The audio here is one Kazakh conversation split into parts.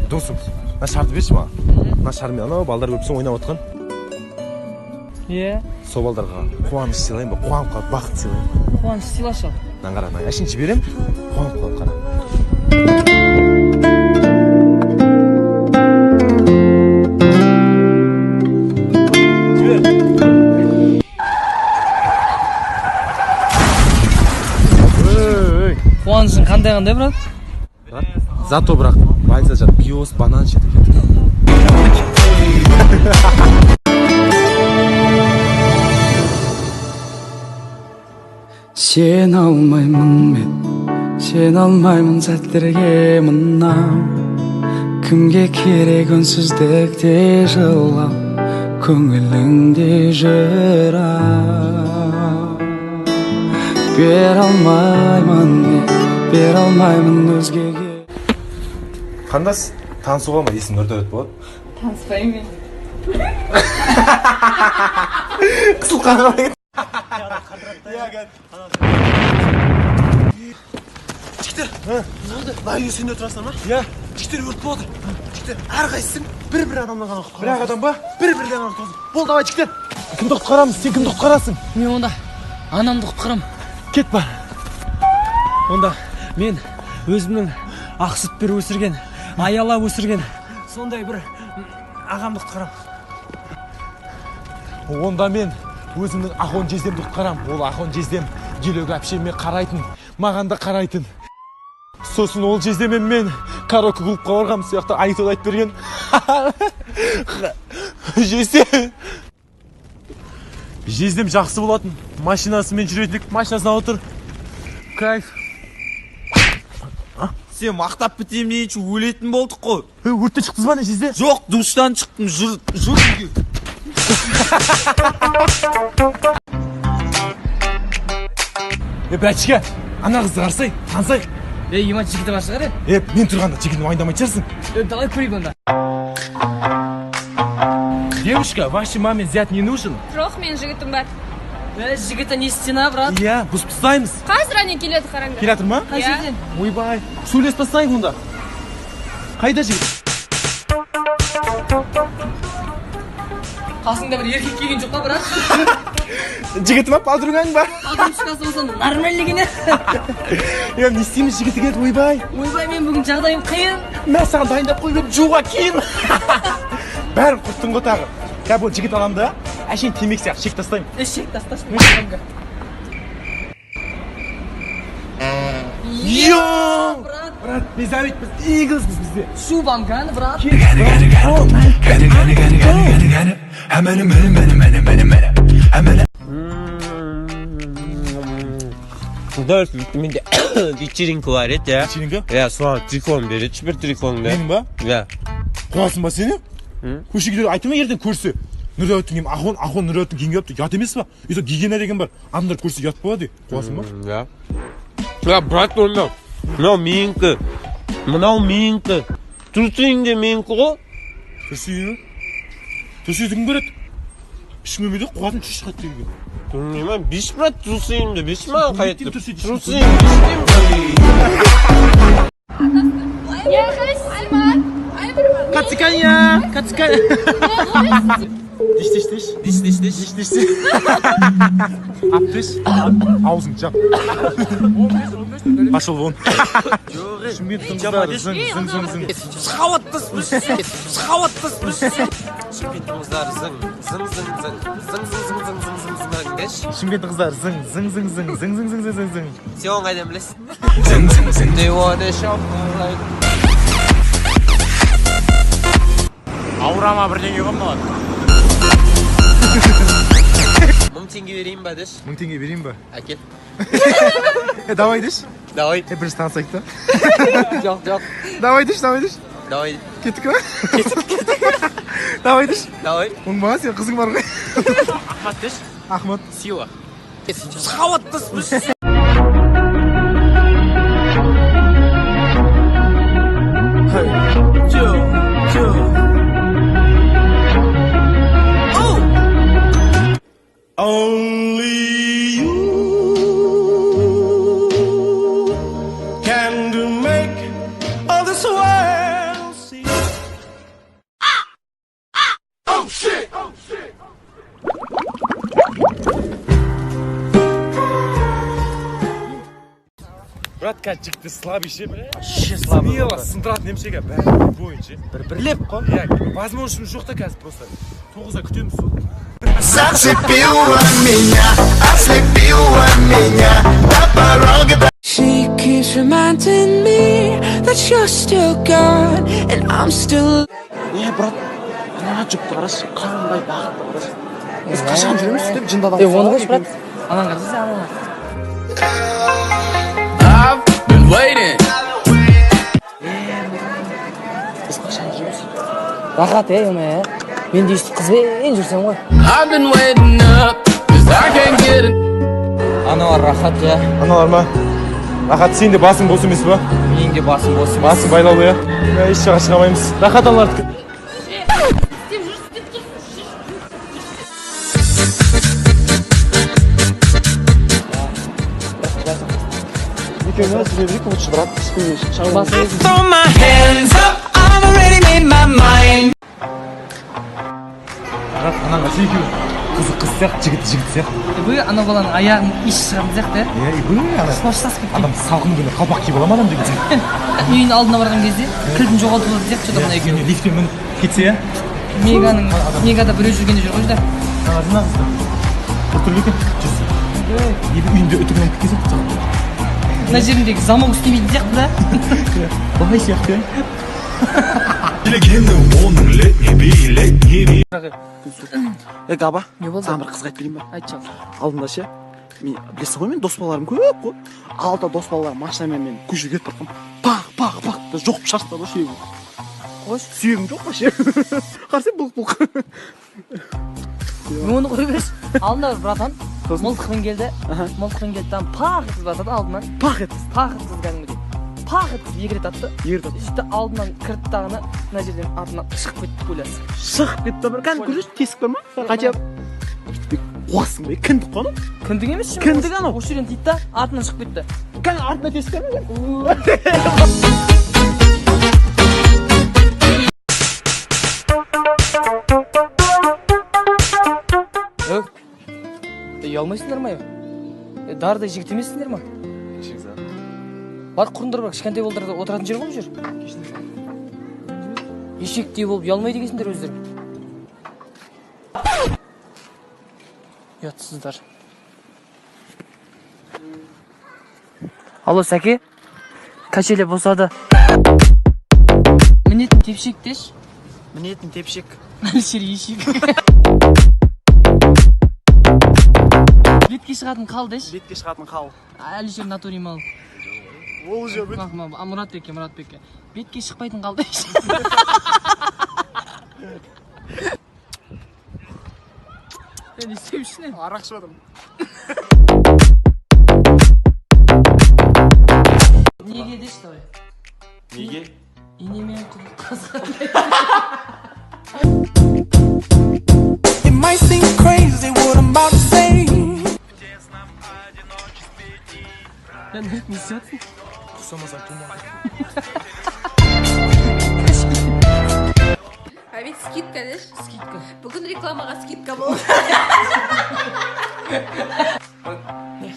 досым, мына шарды берші маған. Мына шармен анау балдар көпсің ойнап отқан. Иә. Сол балдарға қуаныш сыйлайын ба, қуанып қалып бақыт сыйлайын ба. Қуаныш сыйлашы. Мынаны қара, мына әшейін жіберем, қуанып қалып қара. Қуанышың қандай, брат? Зато бірақ вальса жат пиос, банан жеді кетті. Сен алмаймын мен, сен алмаймын сәттерге мынау. Кімге керек үнсіздікте жылау, көңіліңде жырау. Бер алмаймын мен, бер алмаймын өзгеге. Қандас, танысуға ма есің Нұрдәулет болады? Таныспаймын мен. Қысыл қағалай. Жігіттер, не болды? Лайы сен отырасың ма? Иә. Жігіттер өрт болды. Жігіттер, әрқайсың бір адамнан ғана құтқарасың. Бір адам ба? Бір-бірден ғана құтқарасың. Болды, давай жігіттер. Кімді құтқарамыз? Сен кімді құтқарасың? Мен онда анамды құтқарам. Кет бар. Онда мен өзімнің ақ сүт беріп өсірген, аялап өсірген сондай бір ағамды құтқарам. Онда мен өзімнің Ахон жездемді құтқарам. Ол Ахон жездем елөгі әпшеме қарайтын, маған да қарайтын. Сосын ол жездемен мен караоке клубқа барғам, сияқты айтып айтып берген. Жездем жақсы болатын. Машинасымен жүретіндік, машинасына отыр. Кайф. Сен мақтап бітейін дейінші өлетін болдық қой. Өрттен шықтыңыз ба не жезде? Жоқ, душтан шықтым, жүр үйге. Братчика, ана қызды қарсай, танысайық. Ема жігіті бар шығар? Мен тұрғанда жігітін уайымдамайтын шығарсың. Давай көрейік онда. Девушка, вашей маме взять не нужен? Жоқ, мен жігітім бар. Жігіті не істена, брат? Иә, бұз пыстаймыз. Қазір әне келеді, қараңдар. Келатыр ма? Қай жерден? Ойбай, сөйлес бастайық онда. Қайда жігіт? Қасыңда бір еркек келген жоқ па, брат? Жігіті ма, подругаң ба? Подружкасы болсын, нормальный. Не істейміз жігіті келді, ойбай. Ойбай, мен бүгін жағдайым қиын. Мен саған дайындап қойып жуға кейін. Бәрін құрттың ғой тағы. Бұл жігіт аламды, әшейін темек сияқты шек тастаймын. Шек тастасын. Йоу! Брат, біз әуетпіз, игілізбіз бізде. Шу бамганы, брат. Дөрт менде вечеринка бар еді, я. Вечеринка? Я соған телефон береді, бір телефонды. Менің ба? Я. Қуасың ба сені? Көшегілер айтың ба ерден көрсе? Нұрдәулеттің киім, Ахон Нұрдәулеттің киімге апты, ят емес ба? Ето гигиена деген бар. Адамдар көрсе ят болады. Қуасың ба? Я. Я, брат, онда. Мынау менікі. Мынау менікі. Тұрсың де менікі ғой. Тұрсың? Тұрсың көреді. Ішің өмеде қуатын шүш қайтты деген. Тұрмайма, биш брат, тұрсың де, биш ма қайтты. Тұрсың, Диш. Аптыш. Аузың жап. Пошел вон. Шымкенттің қыздары зың. Шымкенттің қыздары зың. Шымкенттің қыздары зың. Сен оны қайдан білесің? They wanna shop like. Аурама бірдеңе ғой мынау. 1000 теңге берейін ба, деш? 1000 теңге берейін ба? Әкел. Давай деш. Давай. Бірінші танысайық та. Жоқ. Давай деш. Давай. Кеттік па? Давай деш. Давай. Оның маған сен қызың бар ғой. Ахмат деш? Ахмат. Сила. Only you can make all this world see. брат, қазір жігітті слабый ше. слабый Смело, сындыратын немшеге бәрі бойынша. Бірлеп қой. Иә, возможность жоқ та қазір просто. 9-а күтеміз сол. Зацепила меня, ослепила меня до порога. She keeps reminding me that you're still gone and I'm still. брат, ана жүкті қарашы, қандай бақытты қарашы. Біз қашан жүреміз деп жындадан. Оны қойшы, брат. Анан қараса сен анан. I've been waiting. Біз қашан жүреміз? Рахат, оны. Мен де өйстіп қызбен жүрсем ғой. I've been waiting up, 'cause I can't get it. Аналар рахат, я. Аналар ма? Рахат, сен де басың бос емес па? Мен де басым бос емес. Басың байлаулы, иә? Еш жаққа шыға алмаймыз. Рахат аналардікі. Екеуміз бердік, лучше, брат, Басым Throw my hands up, I've already made my mind. Рахат, анаңға секеу. Қызы қыз сияқты, жігіті жігіт сияқты. Бұл ана баланың аяғын еш шығарып сияқты. Иә, бұл не ана? Қоштасып кеткен. Адам салқын күні қалпақ киіп ала ма адам жігіт? Үйінің алдына барған кезде кілтін жоғалтып алды сияқты что-то мына екеуі. Лифтпен мініп кетсе, иә? Мегада біреу жүргенде жүр ғой да. Ағазына қызды. Бір түрлі екен, жүз. Ебі үйінде үтігінен кеткесе тұтса. Мына жеріндегі замок істемейтін сияқты да. Бай сияқты, иә? Габа, Не болды? саған бір қызға айтып берейін ба? Айтшы. Алдында ше, мен білесің ғой, мен дос балаларым көп қой. Алда дос балаларым машинамен мен көшеге кетіп бара жатқанмын. Пақ, жоқ шашты ғой сүйегім. Қош. Сүйегім жоқ па ше? Қарсы бұлқ. Оны қой берші. Алдында бір братан Сосын? мылтықпен келді. Мылтықпен келді там пақ еткізіп жатады алдынан. Пақ етті. Пақ еткізіп кәдімгідей. Пақ еткізіп екі рет атты. Ерді. Сөйтті алдынан кірді дағыны мына жерден артынан шығып кетті пулясы. Шығып кетті бір кәдімгі көрсеңші, тесік бар ма? Қача қуасың ба? Кіндік қой анау? Кіндік емес шын. Кіндік анау. Осы жерден тиді да артынан шығып кетті. Кәдімгі артына тесік бар ма? Ұялмайсыңдар ма? Дардай жігіт емессіңдер ма? Бар құрындар бар, кішкентай болдырда отыратын жер ғой бұл жер. Ешектей болып ұялмайды екенсіңдер өздері. Ұятсыздар. Алло, сәке. Качеле босады. Мінетін тепшек деш. Мінетін тепшек. Әлшер ешек. Бетке шығатын қал деш. Бетке шығатын қал. Әлшер натуримал. Ол же бет. Мұратбекке. Бетке шықпайтын қал деш. Не істеуші не? Арақ ішіп Неге деш давай? Неге? Инемен құлып қазған. It might seem crazy what I'm about to say. Не істейсің? Құсамасаң тумақ. А ведь скидка, деш? Скидка. Бүгін рекламаға скидка болды.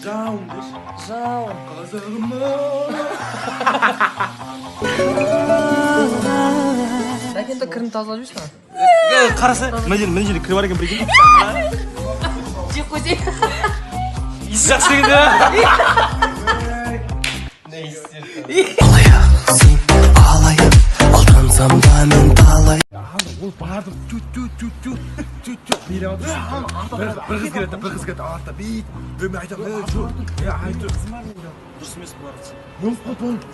Жауын деш. Жауын. Сәкенді кірін тазалап жүрсің ма? Қараса, мына жерде кіріп бар екен бір екен. Жеп қойсай. Иісі жақсы деген де. Алдаnsam da men talay. Ол барды түт беріп алды. Bir kız geldi artta bit. Ömür aytам. Ya айтыр. Дұрыс емес бұлар. Не болды?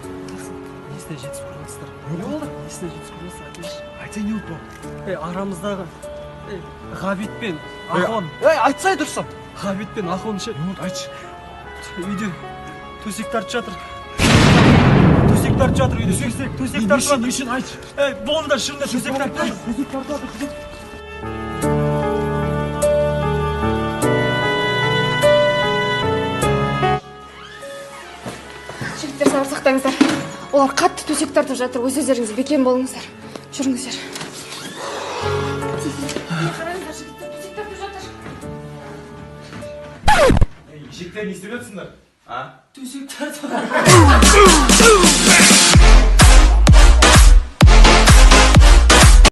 Несіне жетіс құрылыстар? Не болды? Несіне жетіс құрылыстар? Айтыңызшы. Айтсай не болды? Арамыздағы Ғабит пен Ахон. Айтсай дұрыстап. Ғабит пен Ахон ше. Не болды? Айтшы. Үйде төсек тартып жатыр. Төсек тартып жатыр үйде. Төсек тартып жатыр. Не үшін айтшы? Болыңдар шынында төсек тартып жатыр. Төсек тартып жатыр. Жігіттер сабыр сақтаңыздар. Олар қатты төсек тартып жатыр. Өз өздеріңіз бекем болыңыздар. Жүріңіздер. Қараңыздар, жігіттер төсек тартып жатыр. Ешектер не істеп жатсыңдар? төсек тартып